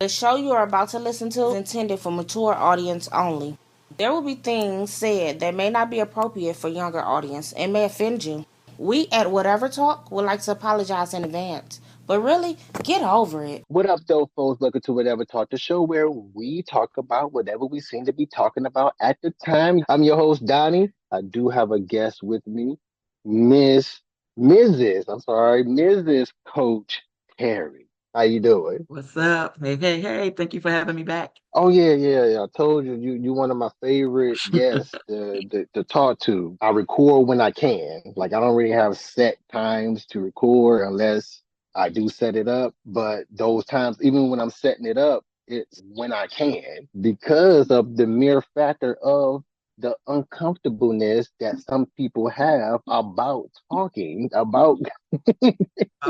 The show you are about to listen to is intended for mature audience only. There will be things said that may not be appropriate for younger audience and may offend you. We at Whatever Talk would like to apologize in advance, but really, get over it. What up, though, folks? Welcome to Whatever Talk, the show where we talk about whatever we seem to be talking about at the time. I'm your host, Donnie. I do have a guest with me, Miss Mrs. Coach Terry. How you doing? What's up? Hey, hey, hey. Thank you for having me back. Oh yeah. I told you you one of my favorite guests to talk to. I record when I can. Like I don't really have set times to record unless I do set it up. But those times, even when I'm setting it up, it's when I can because of the mere factor of the uncomfortableness that some people have about talking about.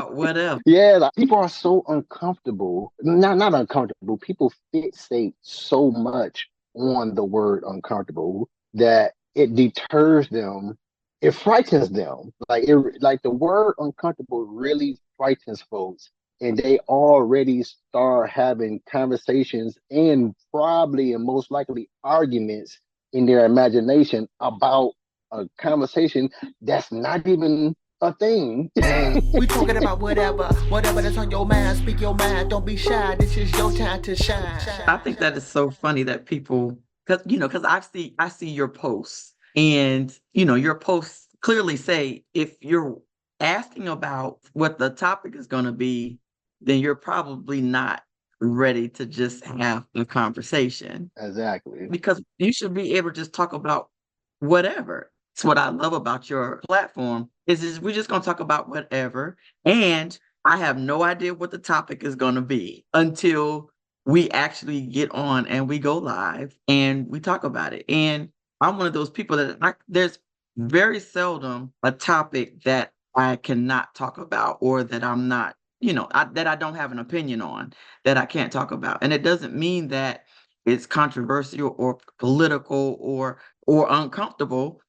Whatever. Yeah, like, people are so uncomfortable. Not uncomfortable. People fixate so much on the word uncomfortable that it deters them. It frightens them. Like the word uncomfortable really frightens folks, and they already start having conversations and probably and most likely arguments in their imagination about a conversation that's not even a thing. We talking about whatever that's on your mind. Speak your mind. Don't be shy. This is your time to shine. I think that is so funny that people, because I see your posts, and your posts clearly say if you're asking about what the topic is going to be, then you're probably not ready to just have a conversation, Exactly. because you should be able to just talk about whatever. It's what I love about your platform is we're just going to talk about whatever. And I have no idea what the topic is going to be until we actually get on and we go live and we talk about it. And I'm one of those people that there's very seldom a topic that I cannot talk about, or that I'm not, that I don't have an opinion on, that I can't talk about. And it doesn't mean that it's controversial or political or uncomfortable.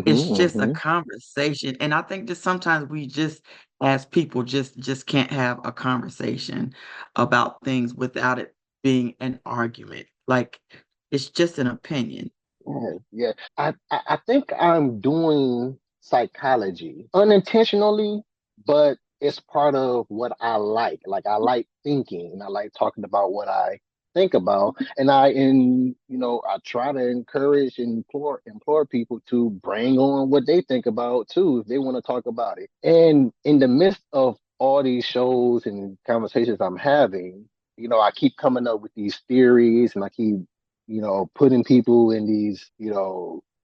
It's just a Mm-hmm. conversation, and I think that sometimes we just, as people, just can't have a conversation about things without it being an argument. Like, it's just an opinion. Yeah. I think I'm doing psychology unintentionally, but it's part of what I like. Like I like thinking and I like talking about what I think about. I try to encourage and implore people to bring on what they think about too, if they want to talk about it. And in the midst of all these shows and conversations I'm having, I keep coming up with these theories and I keep putting people in these,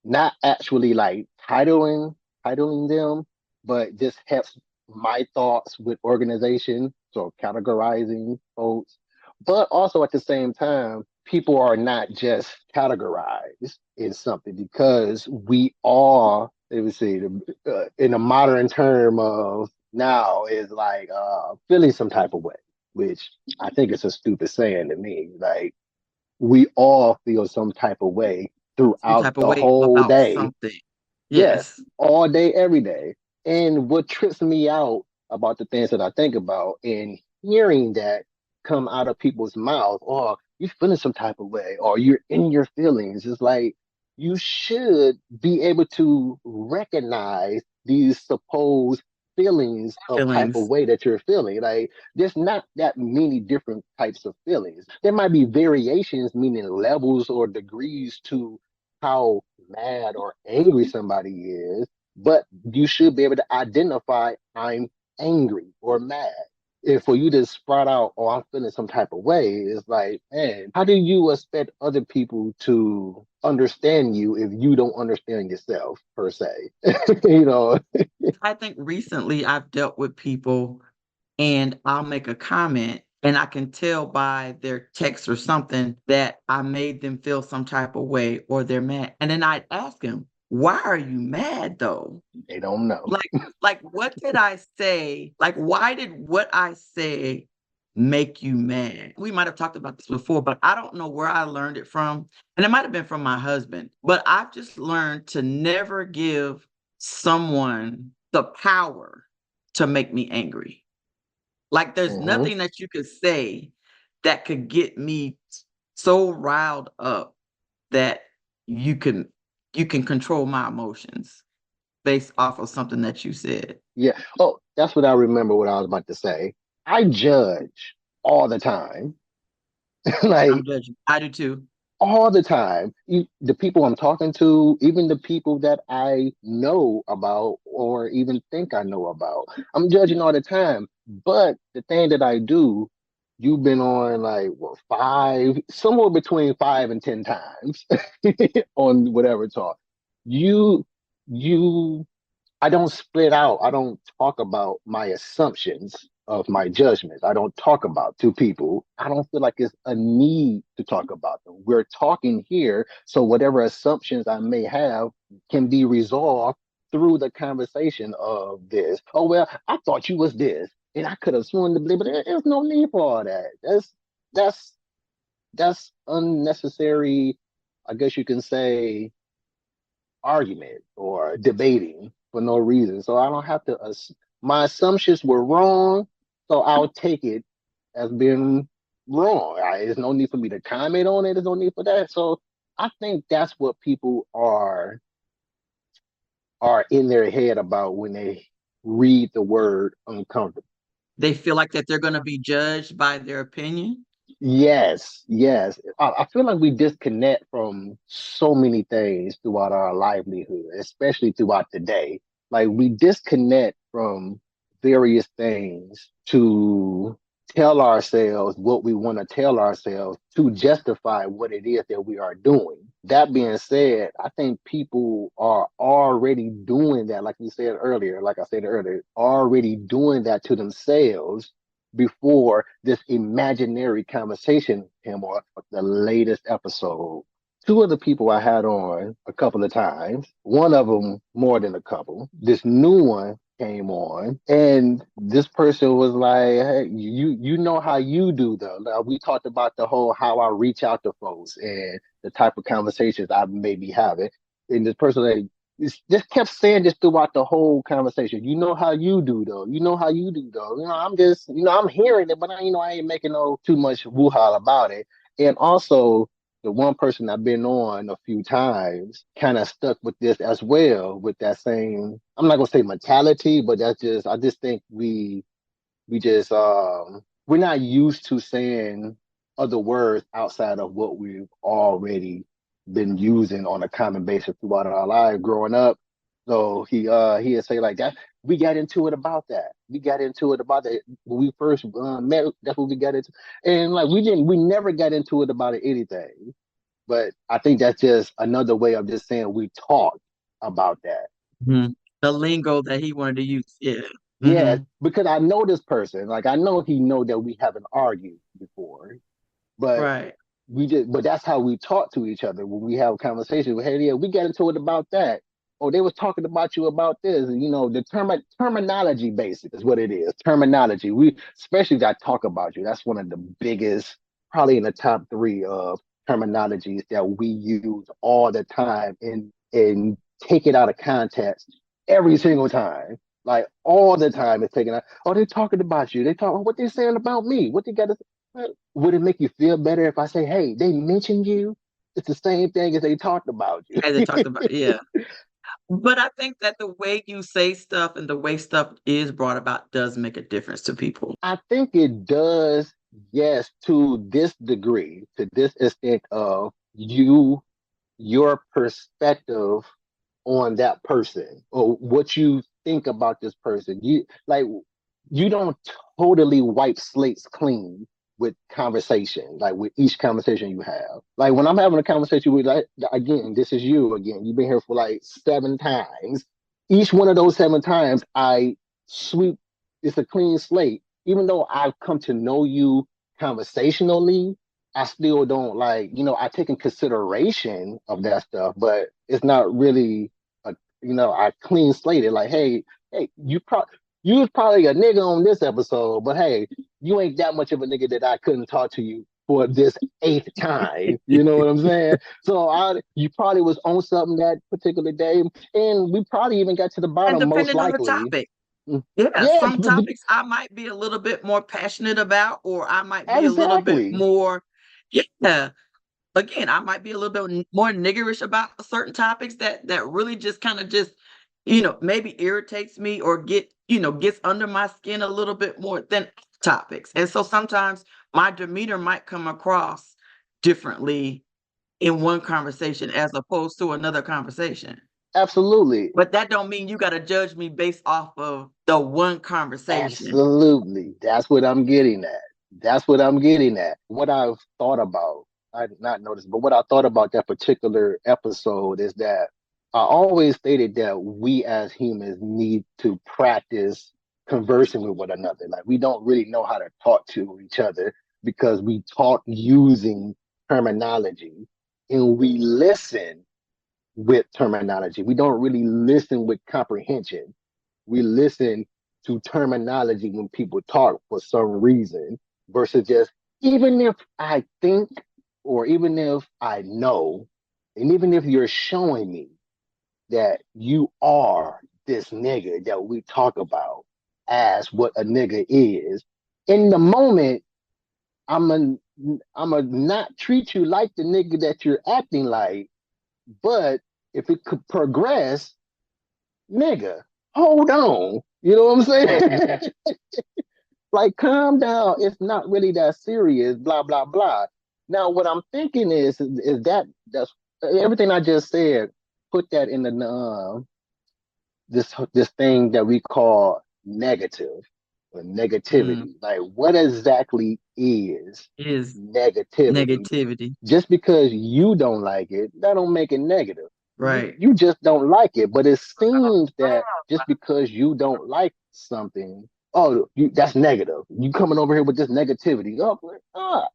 not actually like titling them, but just helps my thoughts with organization, so categorizing folks. But also at the same time, people are not just categorized in something because we are, let me see, in a modern term of now is like feeling some type of way, which I think is a stupid saying to me. Like we all feel some type of way Some throughout type of the way whole about day. something. Yes, Yes. all day, every day. And what trips me out about the things that I think about and hearing that come out of people's mouth, or you're feeling some type of way, or you're in your feelings, it's like you should be able to recognize these supposed feelings of type of Feelings. way that you're feeling. Like there's not that many different types of feelings. There might be variations, meaning levels or degrees to how mad or angry somebody is, but you should be able to identify I'm angry or mad. If for you to sprout out, oh, I'm feeling some type of way, it's like, man, how do you expect other people to understand you if you don't understand yourself per se? you know, I think recently I've dealt with people, and I'll make a comment and I can tell by their text or something that I made them feel some type of way or they're mad. And then I'd ask them, why are you mad though? they don't know. Like, like what did I say? Like, why did what I say make you mad? We might have talked about this before, but I don't know where I learned it from. And it might have been from my husband, but I've just learned to never give someone the power to make me angry. Like there's Hmm. nothing that you could say that could get me so riled up that you can control my emotions based off of something that you said. Yeah. Oh, that's what I remember what I was about to say. I judge all the time. I'm Like judging. I do too. all the time. The people I'm talking to, even the people that I know about or even think I know about, I'm judging all the time. But the thing that I do, you've been on like what, five, somewhere between 5 and 10 times on whatever talk. You, you I don't split out. I don't talk about my assumptions of my judgments. I don't talk about to people. I don't feel like it's a need to talk about them. We're talking here, so whatever assumptions I may have can be resolved through the conversation of this. Oh well, I thought you was this, and I could have sworn to believe, but there's no need for all that. That's that's unnecessary. I guess you can say argument or debating for no reason. So I don't have to. My assumptions were wrong, so I'll take it as being wrong. There's no need for me to comment on it. There's no need for that. So I think that's what people are in their head about when they read the word uncomfortable. They feel like that they're going to be judged by their opinion. Yes, yes. I feel like we disconnect from so many things throughout our livelihood, especially throughout the day. Like we disconnect from various things to tell ourselves what we want to tell ourselves to justify what it is that we are doing. That being said, I think people are already doing that, like we said earlier, like I said earlier, already doing that to themselves before this imaginary conversation him or the latest episode. Two of the people I had on a couple of times, one of them more than a couple. This new one came on, and this person was like, "Hey, you know how you do though." Now, we talked about the whole how I reach out to folks and the type of conversations I may be having, and this person like just kept saying this throughout the whole conversation. You know how you do though. You know how you do though. I'm just, I'm hearing it, but I ain't making no too much woo-ha about it. And also, the one person I've been on a few times kind of stuck with this as well, with that same, I'm not gonna say mentality, but I just think we just we're not used to saying other words outside of what we've already been using on a common basis throughout our life growing up. So he'd say like that. We got into it about that. We got into it about that when we first met. That's what we got into, and like we never got into it about anything. But I think that's just another way of just saying we talked about that. Mm-hmm. The lingo that he wanted to use. Yeah. Yeah, Mm-hmm. because I know this person. Like I know he know that we haven't argued before, but Right. but that's how we talk to each other when we have conversations. Hey, yeah, we got into it about that. Or they was talking about you about this. And, the terminology basic is what it is. Terminology. We especially got talk about you. That's one of the biggest, probably in the top three of terminologies that we use all the time and take it out of context every single time. Like all the time it's taken out. Oh, they're talking about you. They talk what they're saying about me. What they got to would it make you feel better if I say, hey, they mentioned you? It's the same thing as they talked about you. As they talked about, yeah. But I think that the way you say stuff and the way stuff is brought about does make a difference to people. I think it does, yes, to this degree, to this extent of your perspective on that person or what you think about this person. You don't totally wipe slates clean with conversation, like with each conversation you have. Like when I'm having a conversation with, like, again, this is you again. You've been here for like 7 times. Each one of those 7 times, I sweep. It's a clean slate. Even though I've come to know you conversationally, I still don't like. I take in consideration of that stuff, but it's not really I clean slated. Like, hey, you was probably a nigga on this episode, but hey, you ain't that much of a nigga that I couldn't talk to you for this eighth time. You know what I'm saying? So you probably was on something that particular day, and we probably even got to the And bottom most depending on the likely. topic. Yeah, Yeah, some topics I might be a little bit more passionate about, or I might be a little bit exactly. more, yeah. Again, I might be a little bit more niggerish about certain topics that really just kind of just, maybe irritates me or gets under my skin a little bit more than topics. And so sometimes my demeanor might come across differently in one conversation as opposed to another conversation. Absolutely. But that don't mean you got to judge me based off of the one conversation. Absolutely. That's what I'm getting at. That's what I'm getting at. What I've thought about, I did not notice, but what I thought about that particular episode is that I always stated that we as humans need to practice conversing with one another. Like we don't really know how to talk to each other because we talk using terminology and we listen with terminology. We don't really listen with comprehension. We listen to terminology when people talk for some reason versus just even if I think or even if I know, and even if you're showing me that you are this nigga that we talk about as what a nigga is, in the moment, I'm a I'm a not treat you like the nigga that you're acting like, but if it could progress, nigga, hold on. You know what I'm saying? Like, calm down. It's not really that serious. Blah blah blah. Now, what I'm thinking is that that's everything I just said. Put that in the this thing that we call negative or Mm, negativity. Like, what exactly is is negativity? negativity. Just because you don't like it, that don't make it negative. Right. You just don't like it. But it seems that just because you don't like something, oh, that's negative. You coming over here with this negativity. Oh,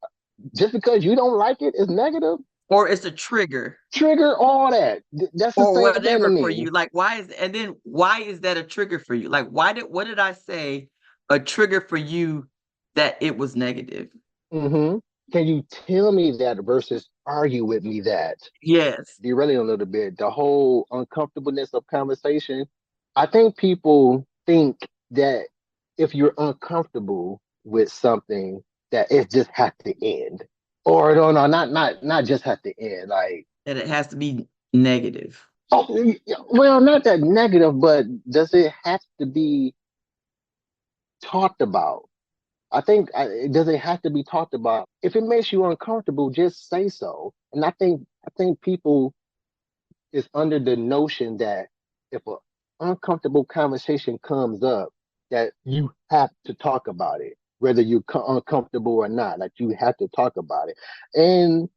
just because you don't like it is negative. Or it's a trigger Trigger all that. That's the or same thing to whatever for me. you. Like, and then why is that a trigger for you? Like, what did I say a trigger for you that it was negative? Hmm. Can you tell me that versus argue with me that? Yes. Derailing a little bit, the whole uncomfortableness of conversation. I think people think that if you're uncomfortable with something, that it just has to end. Or no, no, not just have to end. Like, That it has to be negative. oh, well, not that negative, but does it have to be talked about? I think does it have to be talked about? If it makes you uncomfortable, just say so. And I think people is under the notion that if an uncomfortable conversation comes up, that you have to talk about it, whether you're uncomfortable or not. Like you have to talk about it. And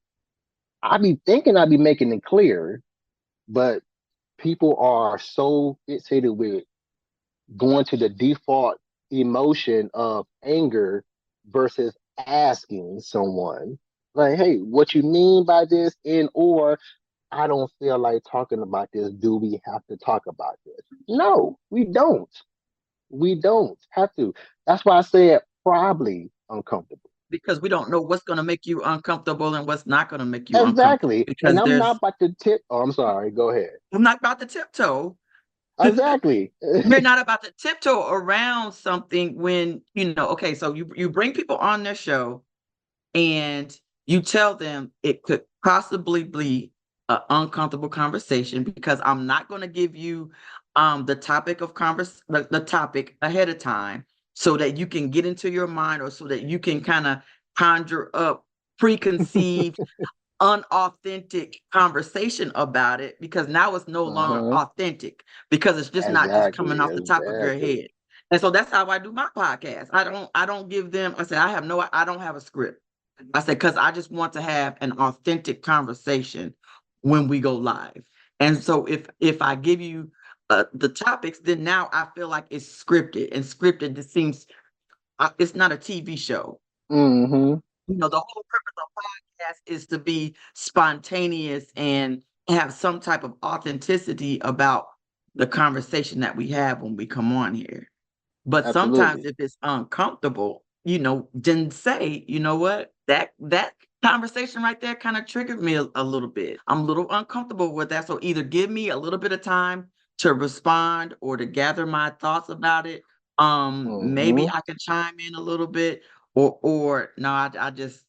I be thinking I be making it clear, but people are so fixated with going to the default emotion of anger versus asking someone like, hey, what you mean by this? And or I don't feel like talking about this. Do we have to talk about this? No, we don't. We don't have to. That's why I said probably uncomfortable. Because we don't know what's going to make you uncomfortable and what's not going to make you uncomfortable. Exactly. And Because I'm not about to tip. Oh, I'm sorry. Go ahead. I'm not about to tiptoe. Exactly. We're not about to tiptoe around something when, okay, so you bring people on their show and you tell them it could possibly be an uncomfortable conversation because I'm not going to give you the topic of the topic ahead of time so that you can get into your mind or so that you can kind of conjure up preconceived unauthentic conversation about it because now it's no longer Uh-huh. authentic because it's just not just coming Exactly. off the top of your Exactly. head. And so that's how I do my podcast. I don't give them, I said, I don't have a script. I said, because I just want to have an authentic conversation when we go live. And so if I give you the topics, then now I feel like it's scripted and scripted. It seems it's not a TV show. Mm-hmm. The whole purpose of podcast is to be spontaneous and have some type of authenticity about the conversation that we have when we come on here. But sometimes Absolutely. if it's uncomfortable, then say, you know what, that conversation right there kind of triggered me a little bit. I'm a little uncomfortable with that. So either give me a little bit of time to respond or to gather my thoughts about it, maybe Mm-hmm. I can chime in a little bit, or no, I just,